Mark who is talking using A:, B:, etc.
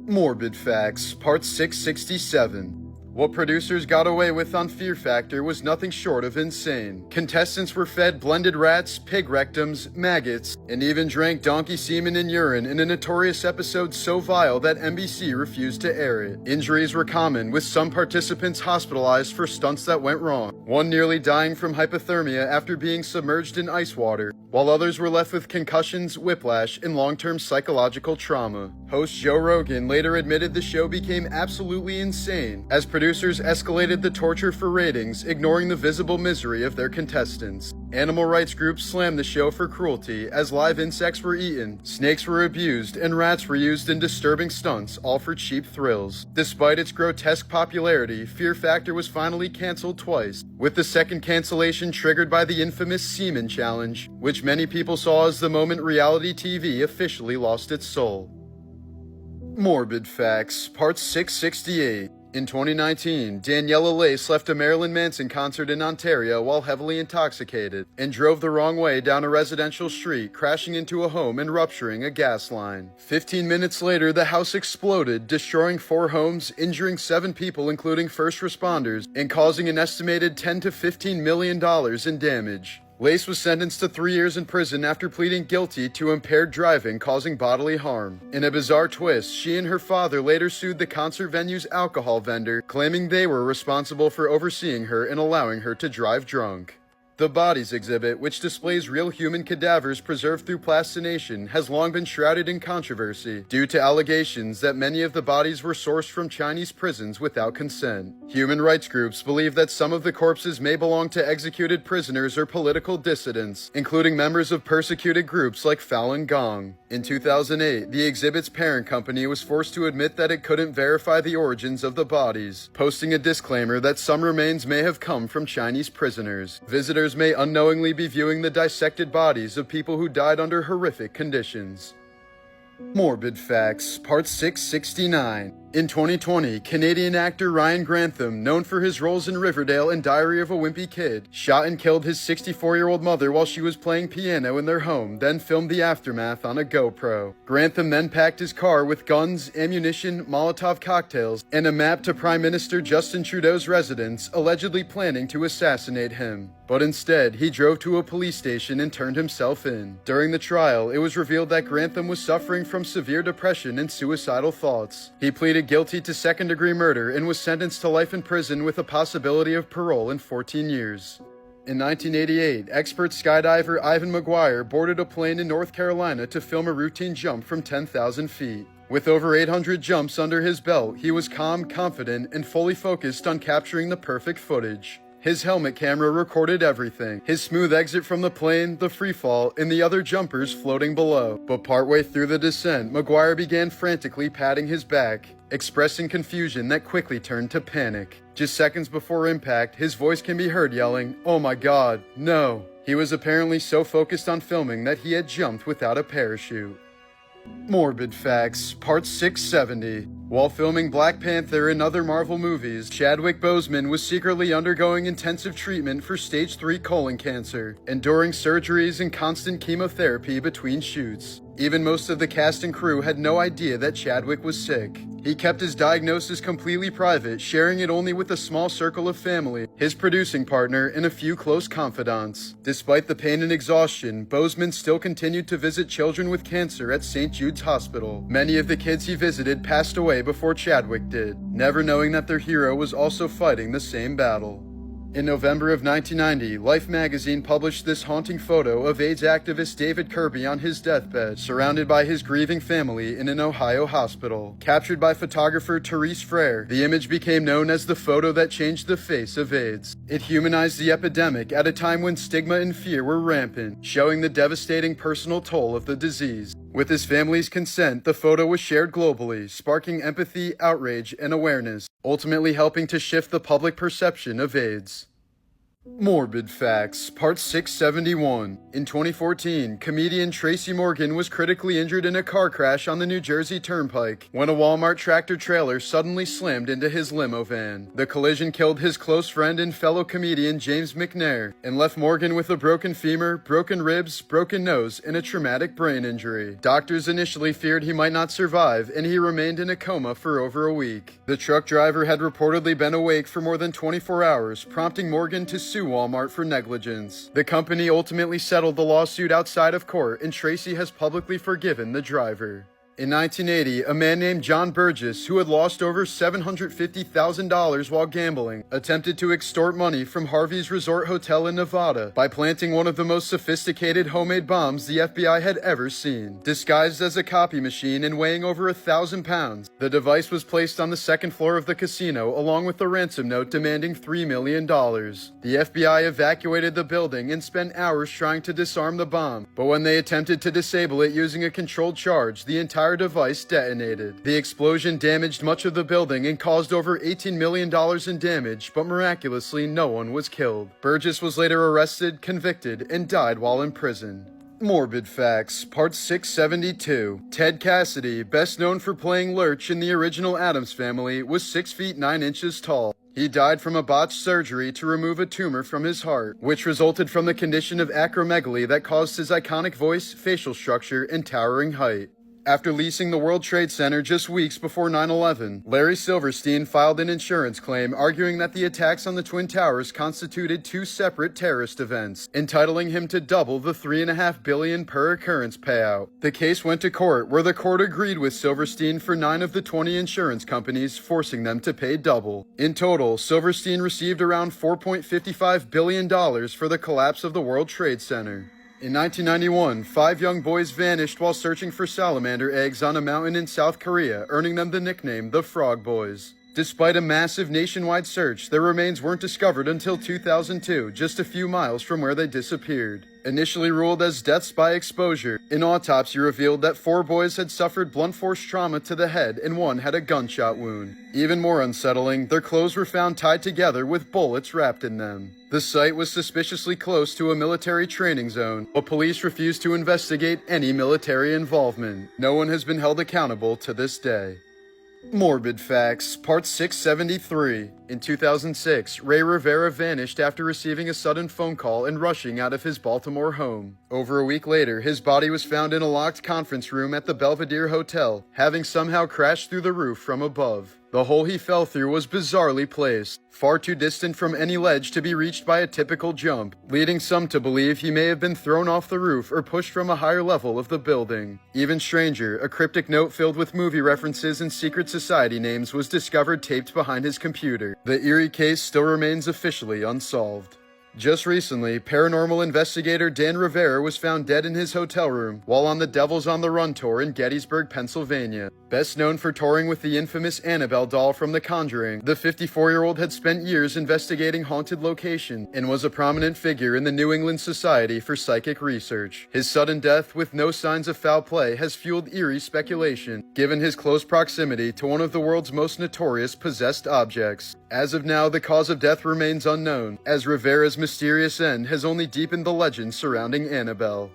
A: Morbid Facts, Part 667. What producers got away with on Fear Factor was nothing short of insane. Contestants were fed blended rats, pig rectums, maggots, and even drank donkey semen and urine in a notorious episode so vile that NBC refused to air it. Injuries were common, with some participants hospitalized for stunts that went wrong, one nearly dying from hypothermia after being submerged in ice water, while others were left with concussions, whiplash, and long-term psychological trauma. Host Joe Rogan later admitted the show became absolutely insane, as producers escalated the torture for ratings, ignoring the visible misery of their contestants. Animal rights groups slammed the show for cruelty, as live insects were eaten, snakes were abused, and rats were used in disturbing stunts, all for cheap thrills. Despite its grotesque popularity, Fear Factor was finally canceled twice, with the second cancellation triggered by the infamous Semen Challenge, which many people saw as the moment reality TV officially lost its soul. Morbid Facts, Part 668. In 2019, Daniela Lace left a Marilyn Manson concert in Ontario while heavily intoxicated and drove the wrong way down a residential street, crashing into a home and rupturing a gas line. 15 minutes later, the house exploded, destroying 4 homes, injuring 7 people including first responders, and causing an estimated $10 to $15 million in damage. Lace was sentenced to 3 years in prison after pleading guilty to impaired driving causing bodily harm. In a bizarre twist, she and her father later sued the concert venue's alcohol vendor, claiming they were responsible for overseeing her and allowing her to drive drunk. The Bodies exhibit, which displays real human cadavers preserved through plastination, has long been shrouded in controversy due to allegations that many of the bodies were sourced from Chinese prisons without consent. Human rights groups believe that some of the corpses may belong to executed prisoners or political dissidents, including members of persecuted groups like Falun Gong. In 2008, the exhibit's parent company was forced to admit that it couldn't verify the origins of the bodies, posting a disclaimer that some remains may have come from Chinese prisoners. Visitors may unknowingly be viewing the dissected bodies of people who died under horrific conditions. Morbid Facts, Part 669. In 2020, Canadian actor Ryan Grantham, known for his roles in Riverdale and Diary of a Wimpy Kid, shot and killed his 64-year-old mother while she was playing piano in their home, then filmed the aftermath on a GoPro. Grantham then packed his car with guns, ammunition, Molotov cocktails, and a map to Prime Minister Justin Trudeau's residence, allegedly planning to assassinate him. But instead, he drove to a police station and turned himself in. During the trial, it was revealed that Grantham was suffering from severe depression and suicidal thoughts. He pleaded guilty to second-degree murder and was sentenced to life in prison with a possibility of parole in 14 years. In 1988, expert skydiver Ivan McGuire boarded a plane in North Carolina to film a routine jump from 10,000 feet. With over 800 jumps under his belt, he was calm, confident, and fully focused on capturing the perfect footage. His helmet camera recorded everything: his smooth exit from the plane, the free fall, and the other jumpers floating below. But partway through the descent, McGuire began frantically patting his back, expressing confusion that quickly turned to panic. Just seconds before impact, his voice can be heard yelling, "Oh my God, no!" He was apparently so focused on filming that he had jumped without a parachute. Morbid Facts, Part 670. While filming Black Panther and other Marvel movies, Chadwick Boseman was secretly undergoing intensive treatment for stage 3 colon cancer, enduring surgeries and constant chemotherapy between shoots. Even most of the cast and crew had no idea that Chadwick was sick. He kept his diagnosis completely private, sharing it only with a small circle of family, his producing partner, and a few close confidants. Despite the pain and exhaustion, Boseman still continued to visit children with cancer at St. Jude's Hospital. Many of the kids he visited passed away before Chadwick did, never knowing that their hero was also fighting the same battle. In November of 1990, Life magazine published this haunting photo of AIDS activist David Kirby on his deathbed, surrounded by his grieving family in an Ohio hospital. Captured by photographer Therese Frere, the image became known as the photo that changed the face of AIDS. It humanized the epidemic at a time when stigma and fear were rampant, showing the devastating personal toll of the disease. With his family's consent, the photo was shared globally, sparking empathy, outrage, and awareness, ultimately helping to shift the public perception of AIDS. Morbid Facts, Part 671. In 2014, comedian Tracy Morgan was critically injured in a car crash on the New Jersey Turnpike when a Walmart tractor-trailer suddenly slammed into his limo van. The collision killed his close friend and fellow comedian James McNair and left Morgan with a broken femur, broken ribs, broken nose, and a traumatic brain injury. Doctors initially feared he might not survive, and he remained in a coma for over a week. The truck driver had reportedly been awake for more than 24 hours, prompting Morgan to sue Walmart for negligence. The company ultimately settled the lawsuit outside of court, and Tracy has publicly forgiven the driver. In 1980, a man named John Burgess, who had lost over $750,000 while gambling, attempted to extort money from Harvey's Resort Hotel in Nevada by planting one of the most sophisticated homemade bombs the FBI had ever seen. Disguised as a copy machine and weighing over 1,000 pounds, the device was placed on the second floor of the casino along with a ransom note demanding $3 million. The FBI evacuated the building and spent hours trying to disarm the bomb, but when they attempted to disable it using a controlled charge, the entire device detonated. The explosion damaged much of the building and caused over $18 million in damage, but miraculously no one was killed. Burgess was later arrested, convicted, and died while in prison. Morbid Facts, Part 672. Ted Cassidy, best known for playing Lurch in the original Addams Family, was 6 feet 9 inches tall. He died from a botched surgery to remove a tumor from his heart, which resulted from the condition of acromegaly that caused his iconic voice, facial structure, and towering height. After leasing the World Trade Center just weeks before 9/11, Larry Silverstein filed an insurance claim arguing that the attacks on the Twin Towers constituted two separate terrorist events, entitling him to double the $3.5 billion per occurrence payout. The case went to court, where the court agreed with Silverstein for 9 of the 20 insurance companies, forcing them to pay double. In total, Silverstein received around $4.55 billion for the collapse of the World Trade Center. In 1991, 5 young boys vanished while searching for salamander eggs on a mountain in South Korea, earning them the nickname the Frog Boys. Despite a massive nationwide search, their remains weren't discovered until 2002, just a few miles from where they disappeared. Initially ruled as deaths by exposure, an autopsy revealed that 4 boys had suffered blunt force trauma to the head and 1 had a gunshot wound. Even more unsettling, their clothes were found tied together with bullets wrapped in them. The site was suspiciously close to a military training zone, but police refused to investigate any military involvement. No one has been held accountable to this day. Morbid Facts, Part 673. In 2006, Ray Rivera vanished after receiving a sudden phone call and rushing out of his Baltimore home. Over a week later, his body was found in a locked conference room at the Belvedere Hotel, having somehow crashed through the roof from above. The hole he fell through was bizarrely placed, far too distant from any ledge to be reached by a typical jump, leading some to believe he may have been thrown off the roof or pushed from a higher level of the building. Even stranger, a cryptic note filled with movie references and secret society names was discovered taped behind his computer. The Eerie case still remains officially unsolved. Just recently, paranormal investigator Dan Rivera was found dead in his hotel room while on the Devils on the Run tour in Gettysburg, Pennsylvania. Best known for touring with the infamous Annabelle doll from The Conjuring, the 54-year-old had spent years investigating haunted locations and was a prominent figure in the New England Society for Psychic Research. His sudden death with no signs of foul play has fueled eerie speculation, given his close proximity to one of the world's most notorious possessed objects. As of now, the cause of death remains unknown, as Rivera's mysterious end has only deepened the legend surrounding Annabelle.